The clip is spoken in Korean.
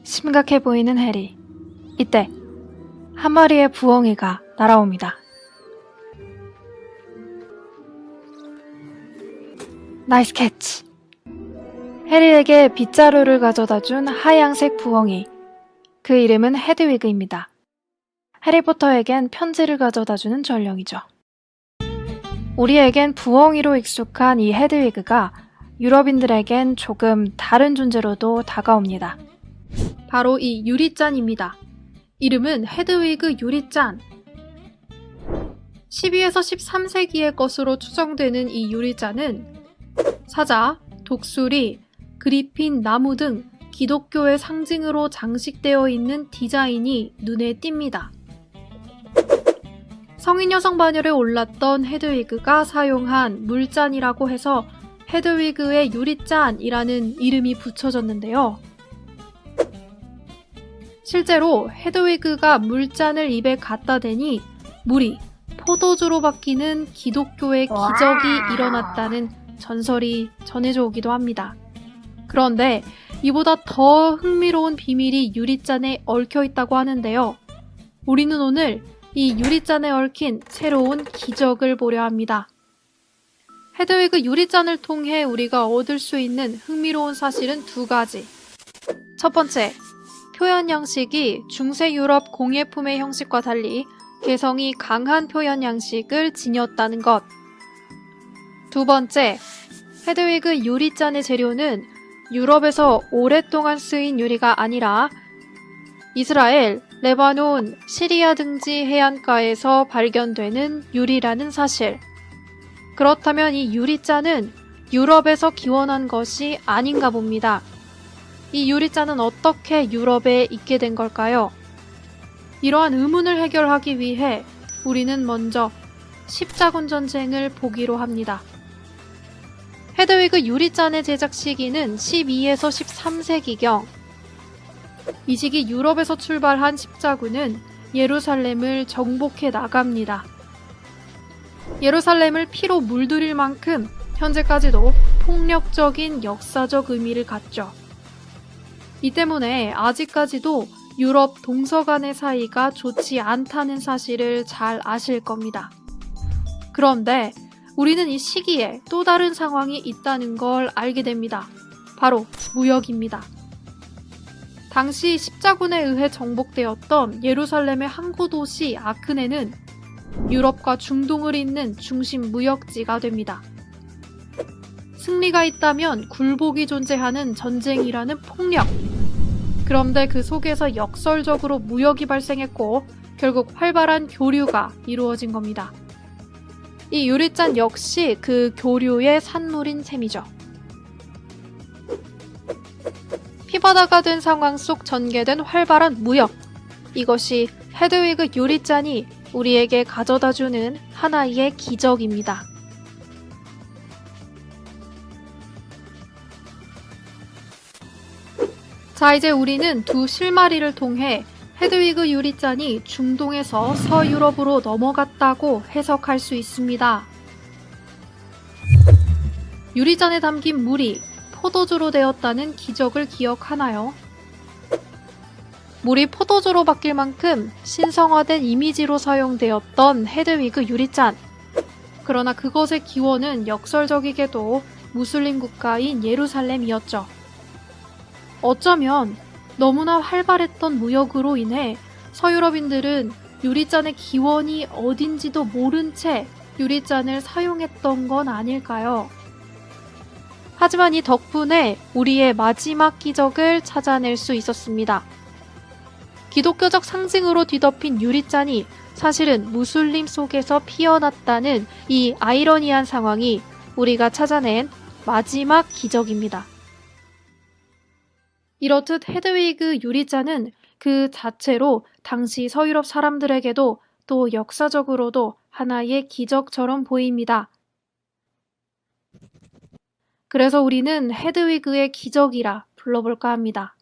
심각해 보이는 해리. 이때 한 마리의 부엉이가 날아옵니다. 나이스 캐치! 해리에게 빗자루를 가져다준 하얀색 부엉이. 그 이름은 헤드위그입니다. 해리포터에겐 편지를 가져다주는 전령이죠. 우리에겐 부엉이로 익숙한 이 헤드위그가 유럽인들에겐 조금 다른 존재로도 다가옵니다. 바로 이 유리잔입니다. 이름은 헤드위그 유리잔. 12에서 13세기의 것으로 추정되는 이 유리잔은 사자, 독수리, 그리핀, 나무 등 기독교의 상징으로 장식되어 있는 디자인이 눈에 띕니다. 성인 여성 반열에 올랐던 헤드위그가 사용한 물잔이라고 해서 헤드위그의 유리잔이라는 이름이 붙여졌는데요. 실제로 헤드위그가 물잔을 입에 갖다 대니 물이 포도주로 바뀌는 기독교의 기적이 일어났다는 전설이 전해져 오기도 합니다. 그런데 이보다 더 흥미로운 비밀이 유리잔에 얽혀 있다고 하는데요. 우리는 오늘 이 유리잔에 얽힌 새로운 기적을 보려 합니다. 헤드위그 유리잔을 통해 우리가 얻을 수 있는 흥미로운 사실은 두 가지. 첫 번째, 표현 양식이 중세 유럽 공예품의 형식과 달리 개성이 강한 표현 양식을 지녔다는 것. 두 번째, 헤드위그 유리잔의 재료는 유럽에서 오랫동안 쓰인 유리가 아니라 이스라엘, 레바논, 시리아 등지 해안가에서 발견되는 유리라는 사실. 그렇다면 이 유리잔은 유럽에서 기원한 것이 아닌가 봅니다. 이 유리잔은 어떻게 유럽에 있게 된 걸까요? 이러한 의문을 해결하기 위해 우리는 먼저 십자군 전쟁을 보기로 합니다. 헤드위그 유리잔의 제작 시기는 12에서 13세기경. 이 시기 유럽에서 출발한 십자군은 예루살렘을 정복해 나갑니다. 예루살렘을 피로 물들일 만큼 현재까지도 폭력적인 역사적 의미를 갖죠. 이 때문에 아직까지도 유럽 동서 간의 사이가 좋지 않다는 사실을 잘 아실 겁니다. 그런데 우리는 이 시기에 또 다른 상황이 있다는 걸 알게 됩니다. 바로 무역입니다. 당시 십자군에 의해 정복되었던 예루살렘의 항구 도시 아크네는 유럽과 중동을 잇는 중심 무역지가 됩니다. 승리가 있다면 굴복이 존재하는 전쟁이라는 폭력. 그런데 그 속에서 역설적으로 무역이 발생했고 결국 활발한 교류가 이루어진 겁니다. 이 유리잔 역시 그 교류의 산물인 셈이죠. 피바다가 된 상황 속 전개된 활발한 무역. 이것이 헤드위그 유리잔이 우리에게 가져다주는 하나의 기적입니다. 자, 이제 우리는 두 실마리를 통해 헤드위그 유리잔이 중동에서 서유럽으로 넘어갔다고 해석할 수 있습니다. 유리잔에 담긴 물이 포도주로 되었다는 기적을 기억하나요? 물이 포도주로 바뀔 만큼 신성화된 이미지로 사용되었던 헤드위그 유리잔. 그러나 그것의 기원은 역설적이게도 무슬림 국가인 예루살렘이었죠. 어쩌면 너무나 활발했던 무역으로 인해 서유럽인들은 유리잔의 기원이 어딘지도 모른 채 유리잔을 사용했던 건 아닐까요? 하지만 이 덕분에 우리의 마지막 기적을 찾아낼 수 있었습니다. 기독교적 상징으로 뒤덮인 유리잔이 사실은 무슬림 속에서 피어났다는 이 아이러니한 상황이 우리가 찾아낸 마지막 기적입니다. 이렇듯 헤드위그 유리잔은 그 자체로 당시 서유럽 사람들에게도 또 역사적으로도 하나의 기적처럼 보입니다. 그래서 우리는 헤드위그의 기적이라 불러볼까 합니다.